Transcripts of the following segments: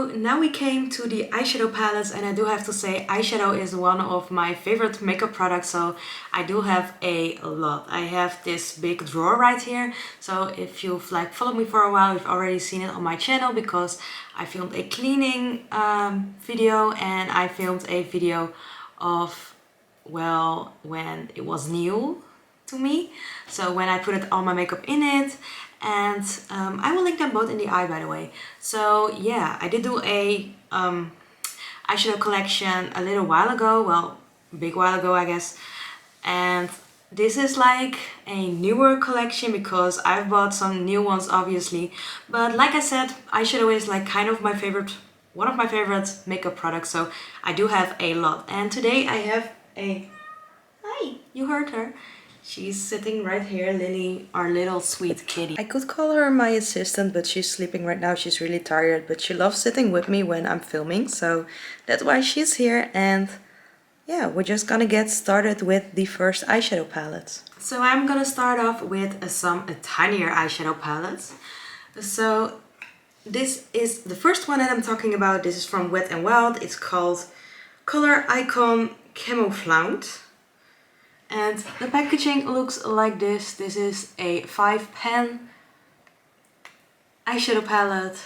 So now we came to the eyeshadow palettes, and I do have to say eyeshadow is one of my favorite makeup products, so I do have a lot. I have this big drawer right here, so if you've like followed me for a while, you've already seen it on my channel because I filmed a cleaning video, and I filmed a video of, well, when it was new to me, so when I put all my makeup in it. And I will link them both in the eye, by the way. So yeah, I did do a eyeshadow collection a little while ago, well, a big while ago I guess, and this is like a newer collection because I've bought some new ones obviously, but like I said, eyeshadow is like kind of my favorite, one of my favorite makeup products, so I do have a lot. And today I have a, hi, you heard her. She's sitting right here, Lily, our little sweet kitty. I could call her my assistant, but she's sleeping right now. She's really tired, but she loves sitting with me when I'm filming, so that's why she's here. And yeah, we're just gonna get started with the first eyeshadow palettes. So I'm gonna start off with some tinier eyeshadow palettes. So this is the first one that I'm talking about. This is from Wet n Wild. It's called Color Icon Camouflaunt. And the packaging looks like this. This is a 5-pan eyeshadow palette.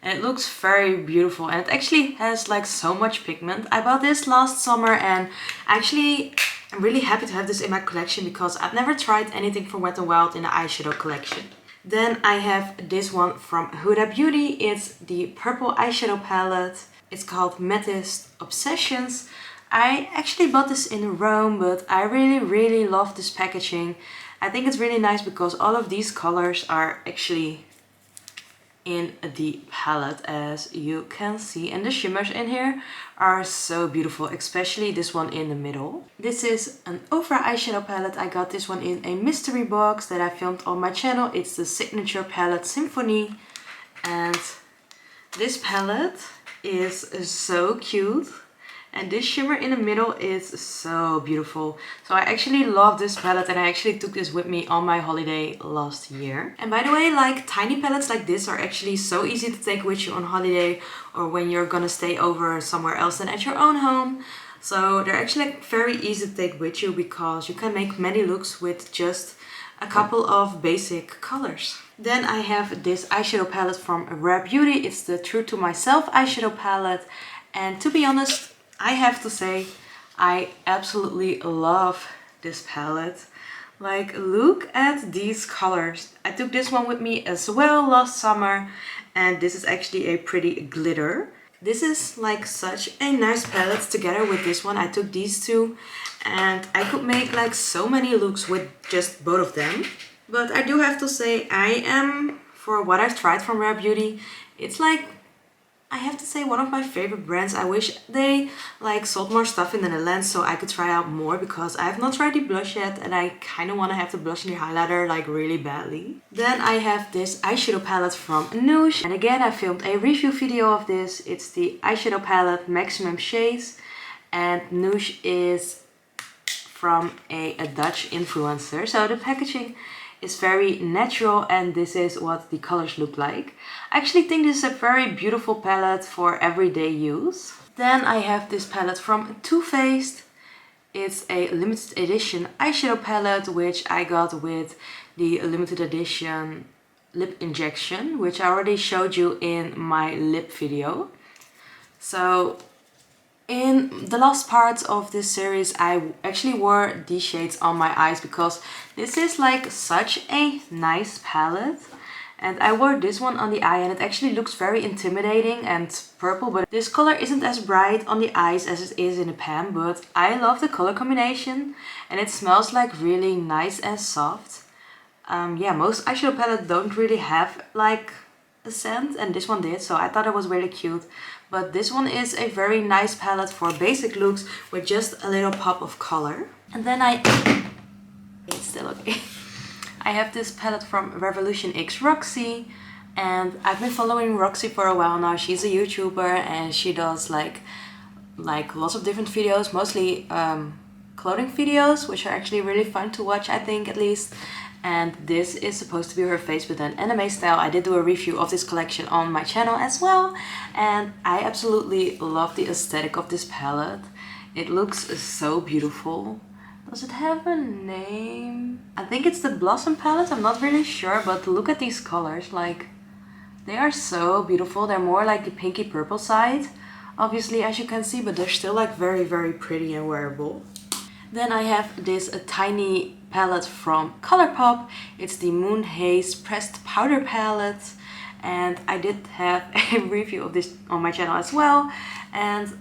And it looks very beautiful. And it actually has like so much pigment. I bought this last summer, and actually I'm really happy to have this in my collection because I've never tried anything from Wet n Wild in the eyeshadow collection. Then I have this one from Huda Beauty. It's the purple eyeshadow palette. It's called Methyst Obsessions. I actually bought this in Rome, but I really love this packaging. I think it's really nice because all of these colors are actually in the palette, as you can see, and the shimmers in here are so beautiful, especially this one in the middle. This is an Ofra eyeshadow palette. I got this one in a mystery box that I filmed on my channel. It's the signature palette Symphony, and this palette is so cute. And this shimmer in the middle is so beautiful. So I actually love this palette, and I actually took this with me on my holiday last year. And by the way, like tiny palettes like this are actually so easy to take with you on holiday or when you're gonna stay over somewhere else than at your own home. So they're actually like very easy to take with you because you can make many looks with just a couple of basic colors. Then I have this eyeshadow palette from Rare Beauty. It's the True to Myself eyeshadow palette. And to be honest, I have to say, I absolutely love this palette. Like, look at these colors. I took this one with me as well last summer, and this is actually a pretty glitter. This is like such a nice palette together with this one. I took these two, and I could make like so many looks with just both of them. But I do have to say, I am, for what I've tried from Rare Beauty, it's like, I have to say, one of my favorite brands. I wish they like sold more stuff in the Netherlands so I could try out more, because I have not tried the blush yet and I kind of want to have the blush and the highlighter like really badly. Then I have this eyeshadow palette from Noosh, and again I filmed a review video of this. It's the eyeshadow palette Maximum Shades, and Noosh is from a Dutch influencer, so the packaging is very natural, and this is what the colors look like. I actually think this is a very beautiful palette for everyday use. Then I have this palette from Too Faced. It's a limited edition eyeshadow palette, which I got with the limited edition lip injection, which I already showed you in my lip video. So in the last part of this series, I actually wore these shades on my eyes because this is like such a nice palette. And I wore this one on the eye, and it actually looks very intimidating and purple, but this color isn't as bright on the eyes as it is in the pan, but I love the color combination, and it smells like really nice and soft. Yeah, most eyeshadow palettes don't really have like a scent, and this one did, so I thought it was really cute. But this one is a very nice palette for basic looks with just a little pop of color. And then it's still okay. I have this palette from Revolution X Roxy, and I've been following Roxy for a while now. She's a YouTuber and she does like lots of different videos, mostly clothing videos, which are actually really fun to watch, I think, at least. and this is supposed to be her face with an anime style. I did do a review of this collection on my channel as well, and I absolutely love the aesthetic of this palette. It looks so beautiful. Does it have a name? I think it's the Blossom palette, I'm not really sure, but look at these colors, like they are so beautiful. They're more like the pinky purple side, obviously, as you can see, but they're still like very pretty and wearable. Then I have this tiny palette from Colourpop. It's the Moon Haze Pressed Powder palette, and I did have a review of this on my channel as well, and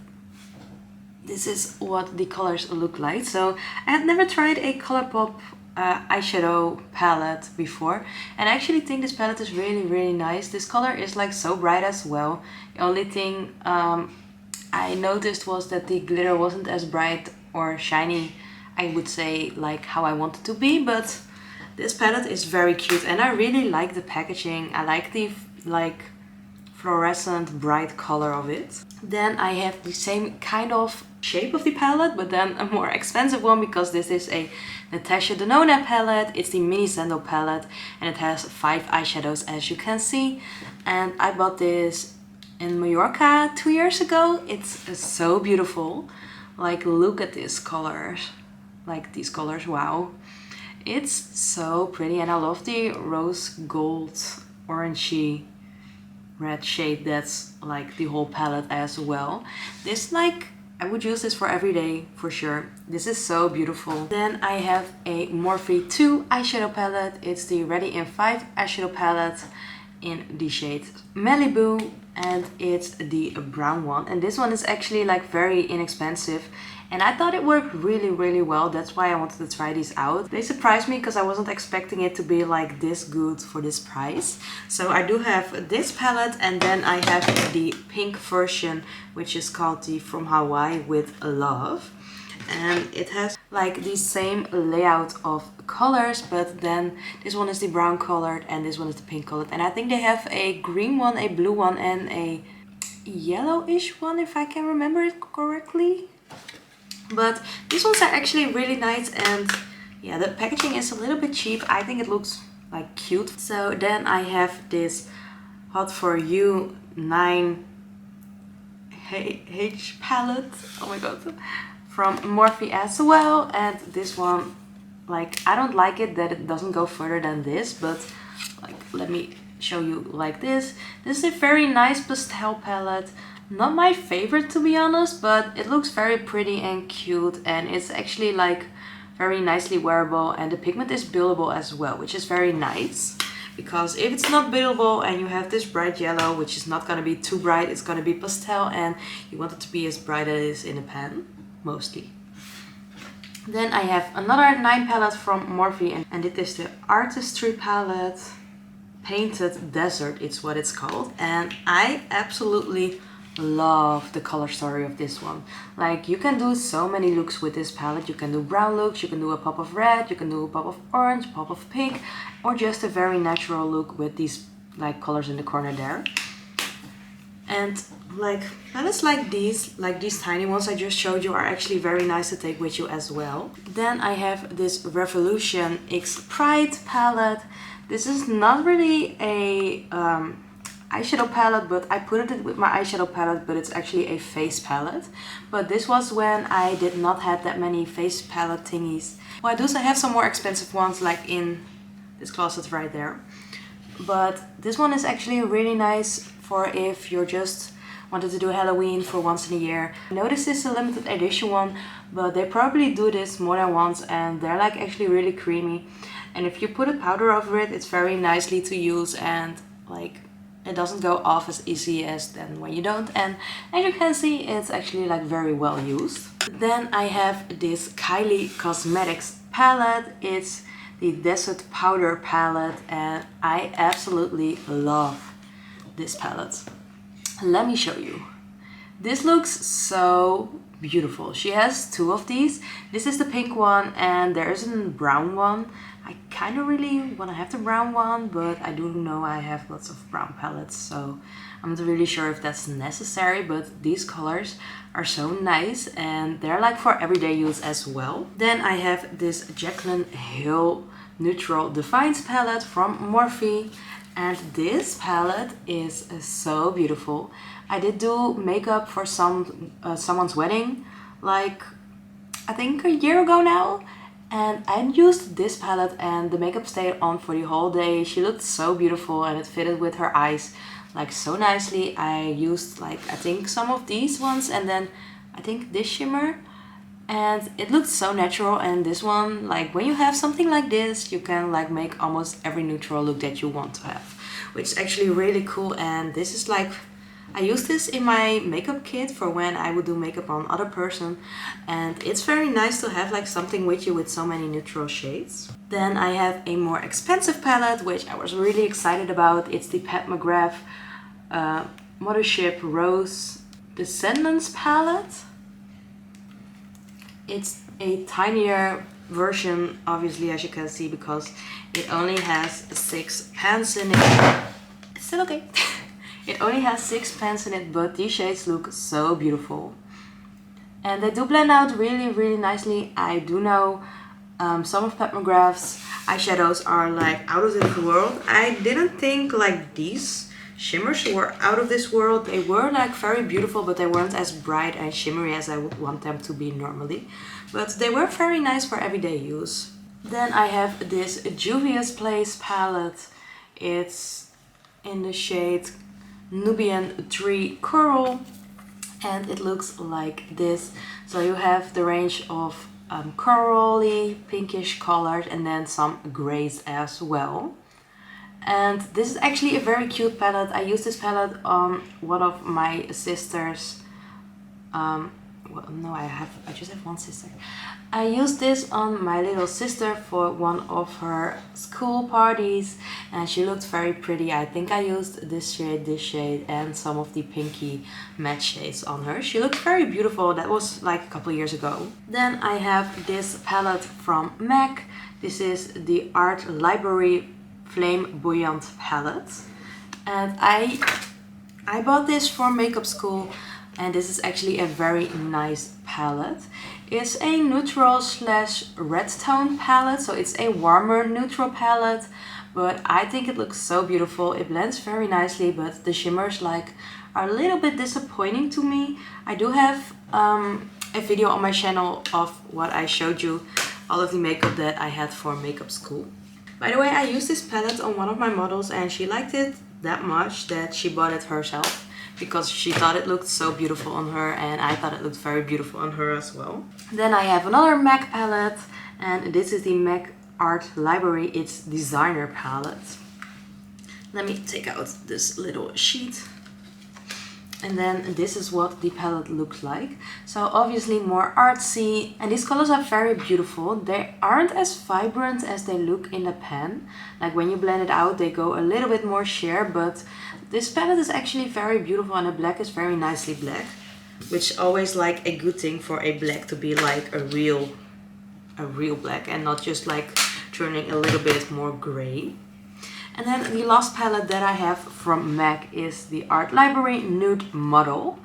this is what the colors look like. So I had never tried a Colourpop eyeshadow palette before, and I actually think this palette is really nice. This color is like so bright as well. The only thing I noticed was that the glitter wasn't as bright or shiny, I would say, like how I want it to be, but this palette is very cute and I really like the packaging. I like the like fluorescent bright color of it. Then I have the same kind of shape of the palette, but then a more expensive one, because this is a Natasha Denona palette. It's the Mini Sandal palette and it has 5 eyeshadows, as you can see, and I bought this in Mallorca 2 years ago. It's so beautiful. Like, look at these colors. Like, these colors, wow. It's so pretty, and I love the rose gold orangey red shade that's like the whole palette as well. This, like, I would use this for every day for sure. This is so beautiful. Then I have a Morphe 2 eyeshadow palette. It's the Ready in 5 eyeshadow palette in the shade Malibu, and it's the brown one. And this one is actually like very inexpensive, and I thought it worked really well. That's why I wanted to try these out. They surprised me because I wasn't expecting it to be like this good for this price. So I do have this palette, and then I have the pink version, which is called the From Hawaii with Love. And it has like the same layout of colors, but then this one is the brown colored and this one is the pink colored. And I think they have a green one, a blue one, and a yellowish one, if I can remember it correctly. But these ones are actually really nice, and yeah, the packaging is a little bit cheap. I think it looks like cute. So then I have this Hot For You 9H palette. Oh my god. From Morphe as well, and this one, like, I don't like it that it doesn't go further than this, but like, let me show you like this. This is a very nice pastel palette. Not my favorite, to be honest, but it looks very pretty and cute, and it's actually like very nicely wearable, and the pigment is buildable as well, which is very nice. Because if it's not buildable and you have this bright yellow, which is not going to be too bright, it's going to be pastel, and you want it to be as bright as it is in a pan, mostly. Then I have another 9 palette from Morphe, and it is the Artistry palette. Painted Desert, it's what it's called, and I absolutely love the color story of this one. Like, you can do so many looks with this palette. You can do brown looks, you can do a pop of red, you can do a pop of orange, pop of pink, or just a very natural look with these like colors in the corner there. And like palettes like these tiny ones I just showed you, are actually very nice to take with you as well. Then I have this Revolution X Pride palette. This is not really a eyeshadow palette, but I put it with my eyeshadow palette, but it's actually a face palette. But this was when I did not have that many face palette thingies. Well, I do have some more expensive ones, like in this closet right there. But this one is actually really nice for if you're just wanted to do Halloween for once in a year. I know this is a limited edition one, but they probably do this more than once, and they're like actually really creamy. And if you put a powder over it, it's very nicely to use, and like it doesn't go off as easy as then when you don't. And as you can see, it's actually like very well used. Then I have this Kylie Cosmetics palette. It's the Desert Powder palette, and I absolutely love this palette. Let me show you. This looks so beautiful. She has 2 of these. This is the pink one, and there is a brown one. I kind of really want to have the brown one, but I do know I have lots of brown palettes, so I'm not really sure if that's necessary, but these colors are so nice, and they're like for everyday use as well. Then I have this Jaclyn Hill Neutral Defiance palette from Morphe. And this palette is so beautiful. I did do makeup for someone's wedding, like I think a year ago now. And I used this palette and the makeup stayed on for the whole day. She looked so beautiful and it fitted with her eyes like so nicely. I used like I think some of these ones and then I think this shimmer. And it looked so natural, and this one, like when you have something like this, you can like make almost every neutral look that you want to have, which is actually really cool. And this is like, I use this in my makeup kit for when I would do makeup on other person, and it's very nice to have like something with you with so many neutral shades. Then I have a more expensive palette, which I was really excited about. It's the Pat McGrath Mothership Rose Descendants palette. It's a tinier version, obviously, as you can see, because it only has 6 pans in it. It's still okay. It only has 6 pans in it, but these shades look so beautiful. And they do blend out really, really nicely. I do know some of Pat McGrath's eyeshadows are like out of this world. I didn't think like these shimmers were out of this world. They were like very beautiful, but they weren't as bright and shimmery as I would want them to be normally. But they were very nice for everyday use. Then I have this Juvia's Place palette. It's in the shade Nubian Tree Coral and it looks like this. So you have the range of corally, pinkish colored and then some grays as well. And this is actually a very cute palette. I used this palette on one of my sisters. Well, no, I just have one sister. I used this on my little sister for one of her school parties and she looked very pretty. I think I used this shade, and some of the pinky matte shades on her. She looked very beautiful. That was like a couple years ago. Then I have this palette from MAC. This is the Art Library Flamboyant palette, and I bought this for makeup school, and this is actually a very nice palette. It's a neutral slash red tone palette, so it's a warmer neutral palette, but I think it looks so beautiful. It blends very nicely, but the shimmers like are a little bit disappointing to me. I do have a video on my channel of what I showed you, all of the makeup that I had for makeup school. By the way, I used this palette on one of my models and she liked it that much that she bought it herself because she thought it looked so beautiful on her and I thought it looked very beautiful on her as well. Then I have another MAC palette and this is the MAC Art Library, it's Designer palette. Let me take out this little sheet. And then this is what the palette looks like. So obviously more artsy, and these colors are very beautiful. They aren't as vibrant as they look in the pan. Like when you blend it out they go a little bit more sheer, but this palette is actually very beautiful and the black is very nicely black, which is always like a good thing for a black to be like a real black and not just like turning a little bit more gray. And then the last palette that I have from MAC is the Art Library Nude Model.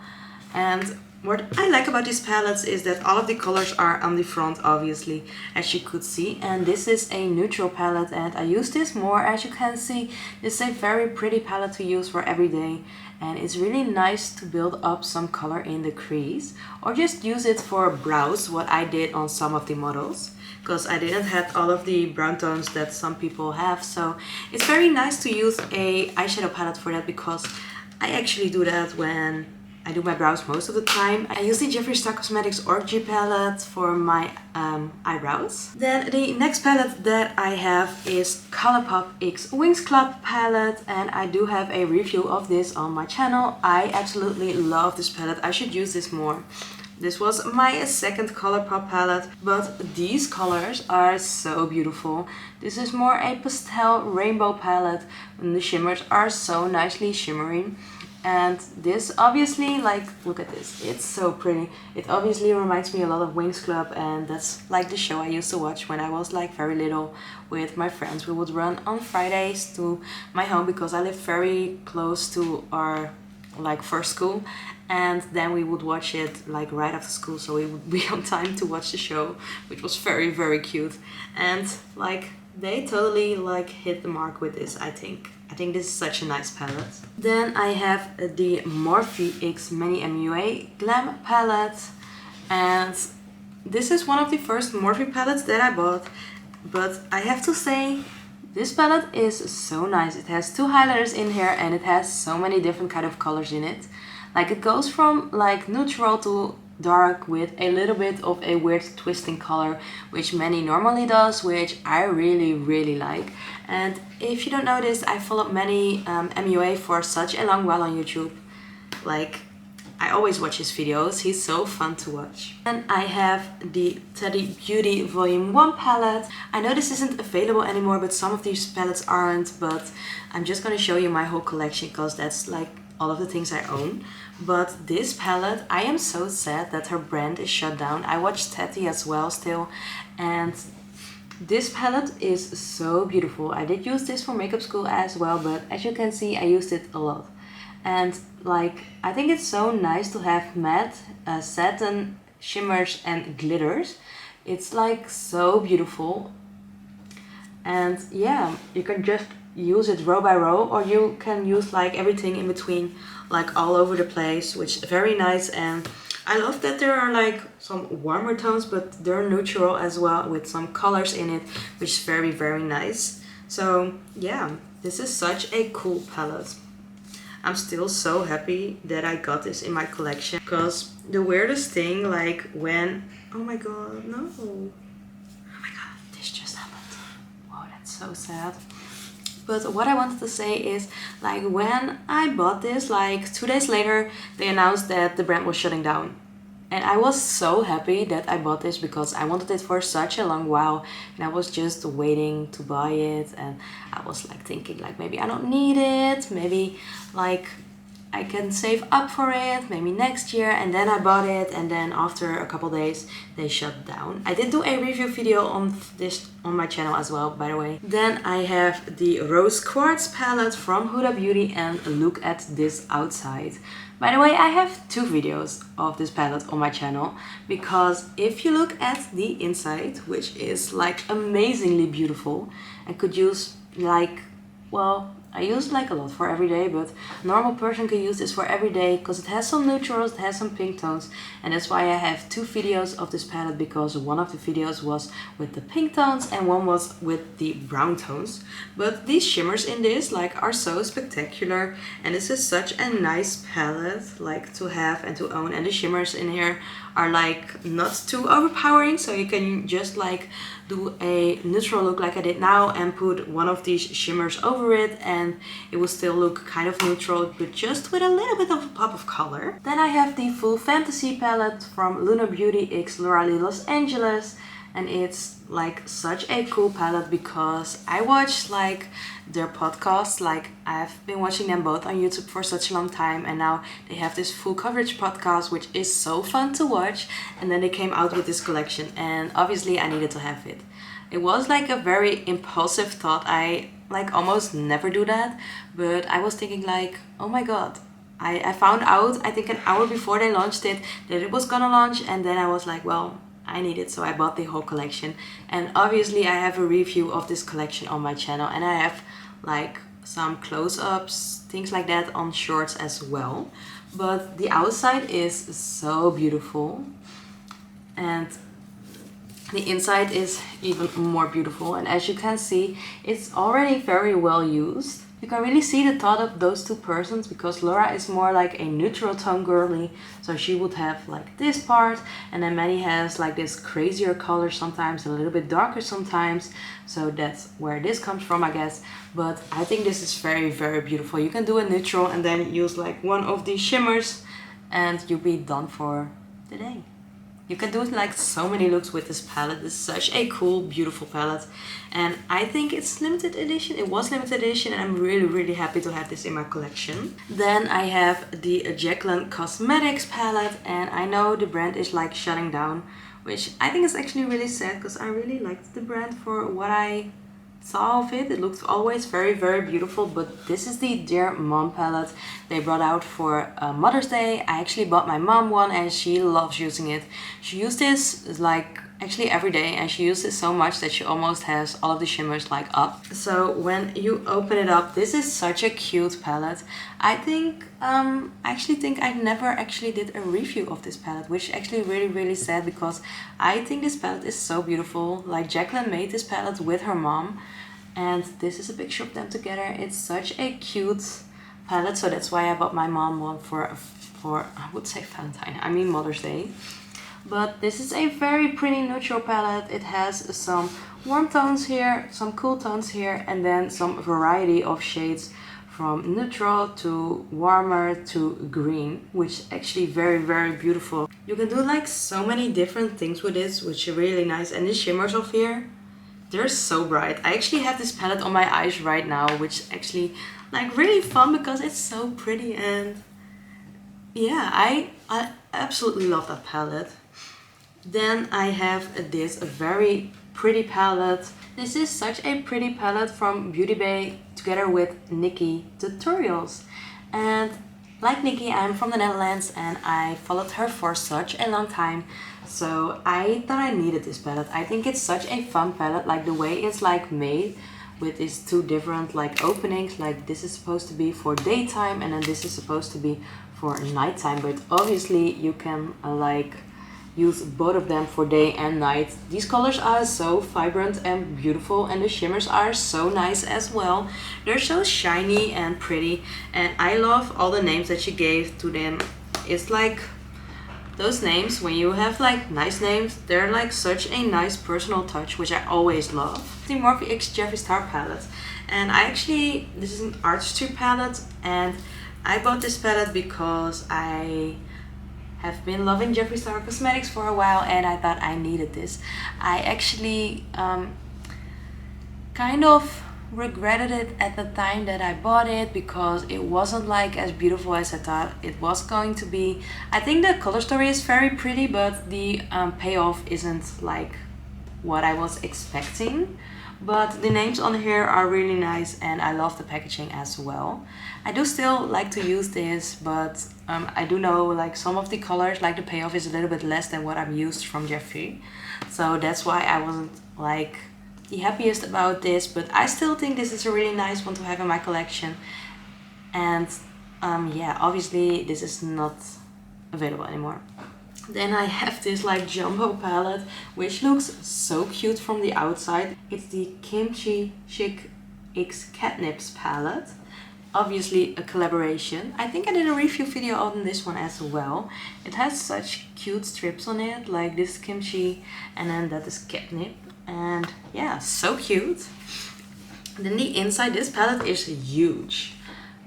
And what I like about these palettes is that all of the colors are on the front, obviously, as you could see. And this is a neutral palette and I use this more, as you can see. This is a very pretty palette to use for every day. And it's really nice to build up some color in the crease. Or just use it for brows, what I did on some of the models. Because I didn't have all of the brown tones that some people have, so it's very nice to use a eyeshadow palette for that, because I actually do that when I do my brows most of the time. I use the Jeffree Star Cosmetics Orgy palette for my eyebrows. Then the next palette that I have is Colourpop X Wings Club palette, and I do have a review of this on my channel. I absolutely love this palette. I should use this more. This was my second Colourpop palette, but these colors are so beautiful. This is more a pastel rainbow palette and the shimmers are so nicely shimmering. And this obviously, like, look at this, it's so pretty. It obviously reminds me a lot of Wings Club, and that's like the show I used to watch when I was like very little with my friends. We would run on Fridays to my home because I lived very close to our like first school, and then we would watch it like right after school, so we would be on time to watch the show, which was very, very cute. And like they totally like hit the mark with this, I think. I think this is such a nice palette. Then I have the Morphe X Mini MUA Glam palette, and this is one of the first Morphe palettes that I bought, but I have to say this palette is so nice. It has two highlighters in here and it has so many different kind of colors in it. Like it goes from like neutral to dark with a little bit of a weird twisting color, which Manny normally does, which I really like. And if you don't know this, I followed Manny MUA for such a long while on YouTube. Like, I always watch his videos, he's so fun to watch. And I have the Teddy Beauty Volume 1 palette. I know this isn't available anymore, but some of these palettes aren't, but I'm just gonna show you my whole collection because that's like all of the things I own. But this palette, I am so sad that her brand is shut down. I watch Teddy as well still, and this palette is so beautiful. I did use this for makeup school as well, but as you can see, I used it a lot. And like, I think it's so nice to have matte, satin, shimmers and glitters. It's like so beautiful. And yeah, you can just use it row by row, or you can use like everything in between, like all over the place, which is very nice. And I love that there are like some warmer tones, but they're neutral as well with some colors in it, which is very nice. So yeah, this is such a cool palette. I'm still so happy that I got this in my collection, because the weirdest thing, like when, oh my god, no. Oh my god, this just happened. Wow, that's so sad. But what I wanted to say is, like when I bought this, like 2 days later, they announced that the brand was shutting down. And I was so happy that I bought this because I wanted it for such a long while, and I was just waiting to buy it, and I was like thinking like maybe I don't need it, maybe like I can save up for it, maybe next year. And then I bought it, and then after a couple days they shut down. I did do a review video on this on my channel as well, by the way. Then I have the Rose Quartz palette from Huda Beauty, and look at this outside. By the way, I have 2 videos of this palette on my channel, because if you look at the inside, which is like amazingly beautiful, I could use like, well, I use like a lot for every day, but a normal person can use this for every day because it has some neutrals, it has some pink tones, and that's why I have 2 videos of this palette, because one of the videos was with the pink tones and one was with the brown tones. But these shimmers in this like are so spectacular, and this is such a nice palette like to have and to own. And the shimmers in here are like not too overpowering, so you can just like do a neutral look like I did now and put one of these shimmers over it, and it will still look kind of neutral, but just with a little bit of a pop of color. Then I have the Full Fantasy palette from Luna Beauty x Laura Lee Los Angeles, and it's like such a cool palette because I watch like their podcasts. Like I've been watching them both on YouTube for such a long time, and now they have this full coverage podcast, which is so fun to watch. And then they came out with this collection, and obviously I needed to have it. It was like a very impulsive thought. I like almost never do that, but I was thinking like, oh my god, I found out I think an hour before they launched it that it was gonna launch, and then I was like, well, I need it, so I bought the whole collection. And obviously I have a review of this collection on my channel, and I have like some close-ups, things like that on shorts as well. But the outside is so beautiful, and the inside is even more beautiful. And as you can see, it's already very well used. You can really see the thought of those 2 persons, because Laura is more like a neutral tone girly, so she would have like this part, and then Manny has like this crazier color sometimes, a little bit darker sometimes, so that's where this comes from, I guess. But I think this is very beautiful. You can do a neutral and then use like one of these shimmers and you'll be done for the day. You can do like so many looks with this palette. This is such a cool, beautiful palette. And I think it's limited edition. It was limited edition, and I'm really happy to have this in my collection. Then I have the Jaclyn Cosmetics palette, and I know the brand is like shutting down, which I think is actually really sad because I really liked the brand for what I saw of it. It looks always very beautiful. But this is the Dear Mom palette they brought out for Mother's Day. I actually bought my mom one, and she loves using it. She used this like actually every day, and she uses it so much that she almost has all of the shimmers like up. So when you open it up, this is such a cute palette. I actually think I never actually did a review of this palette, which actually really sad, because I think this palette is so beautiful. Like, Jacqueline made this palette with her mom, and this is a picture of them together. It's such a cute palette, so that's why I bought my mom one for I would say Valentine, I mean Mother's Day. But this is a very pretty neutral palette. It has some warm tones here, some cool tones here, and then some variety of shades from neutral to warmer to green, which is actually very beautiful. You can do like so many different things with this, which is really nice. And the shimmers of here, they're so bright. I actually have this palette on my eyes right now, which is actually like really fun because it's so pretty. And yeah, I absolutely love that palette. Then I have this very pretty palette. This is such a pretty palette from Beauty Bay together with Nikki Tutorials. And like Nikki, I'm from the Netherlands and I followed her for such a long time. So I thought I needed this palette. I think it's such a fun palette, like the way it's like made with these two different like openings. Like, this is supposed to be for daytime and then this is supposed to be for nighttime, but obviously you can like use both of them for day and night. These colors are so vibrant and beautiful, and the shimmers are so nice as well. They're so shiny and pretty, and I love all the names that she gave to them. It's like those names, when you have like nice names, they're like such a nice personal touch, which I always love. The Morphe X Jeffree Star palette, and this is an artistry palette, and I bought this palette because I have been loving Jeffree Star Cosmetics for a while and I thought I needed this. I actually kind of regretted it at the time that I bought it because it wasn't like as beautiful as I thought it was going to be. I think the color story is very pretty, but the payoff isn't like what I was expecting. But the names on here are really nice and I love the packaging as well. I do still like to use this, but I do know like some of the colors, like the payoff is a little bit less than what I'm used from Jeffree. So that's why I wasn't like the happiest about this, but I still think this is a really nice one to have in my collection. And yeah, obviously this is not available anymore. Then I have this like jumbo palette, which looks so cute from the outside. It's the Kimchi Chic X Catnips palette. Obviously a collaboration. I think I did a review video on this one as well. It has such cute strips on it, like this kimchi and then that is catnip. And yeah, so cute. Then the inside, this palette is huge.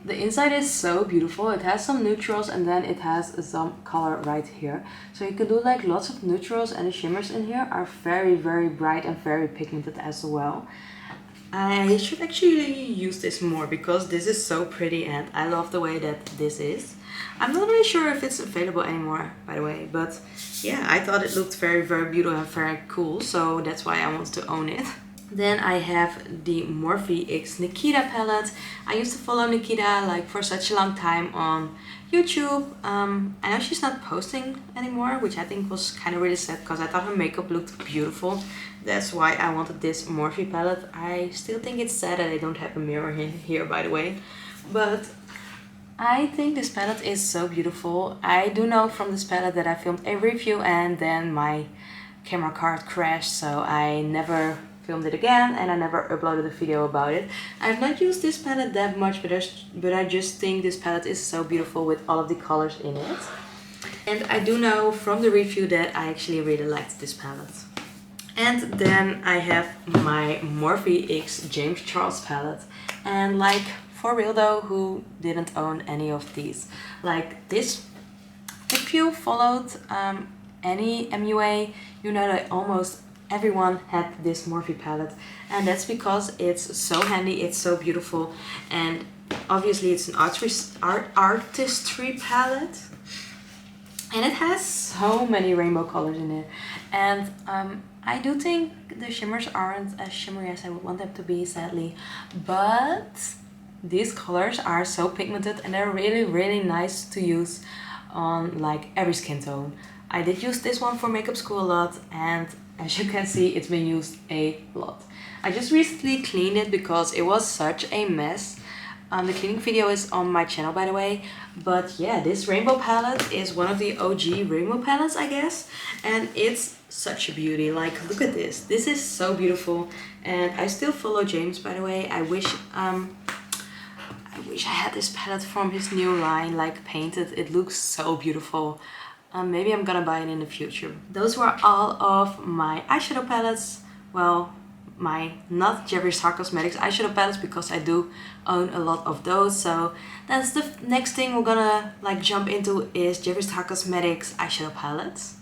The inside is so beautiful. It has some neutrals and then it has some color right here. So you can do like lots of neutrals, and the shimmers in here are very bright and very pigmented as well. I should actually use this more because this is so pretty and I love the way that this is. I'm not really sure if it's available anymore, by the way, but yeah, I thought it looked very beautiful and very cool, so that's why I wanted to own it. Then I have the Morphe X Nikita palette. I used to follow Nikita like for such a long time on YouTube. I know she's not posting anymore, which I think was kind of really sad because I thought her makeup looked beautiful. That's why I wanted this Morphe palette. I still think it's sad that I don't have a mirror in here, by the way. But I think this palette is so beautiful. I do know from this palette that I filmed a review and then my camera card crashed, so I never filmed it again and I never uploaded a video about it. I've not used this palette that much, but I just think this palette is so beautiful with all of the colors in it. And I do know from the review that I actually really liked this palette. And then I have my Morphe X James Charles palette. And like, for real though, who didn't own any of these? Like this, if you followed any MUA, you know that almost everyone had this Morphe palette, and that's because it's so handy, it's so beautiful, and obviously it's an artistry palette, and it has so many rainbow colors in it. And I do think the shimmers aren't as shimmery as I would want them to be, sadly, but these colors are so pigmented and they're really nice to use on like every skin tone. I did use this one for makeup school a lot, and As you can see, it's been used a lot. I just recently cleaned it because it was such a mess. The cleaning video is on my channel, by the way. But yeah, this rainbow palette is one of the OG rainbow palettes, I guess. And it's such a beauty. Like, look at this. This is so beautiful. And I still follow James, by the way. I wish I had this palette from his new line, like painted. It looks so beautiful. Maybe I'm gonna buy it in the future. Those were all of my eyeshadow palettes. Well, my not Jeffree Star Cosmetics eyeshadow palettes, because I do own a lot of those. So that's the next thing we're gonna like jump into is Jeffree Star Cosmetics eyeshadow palettes.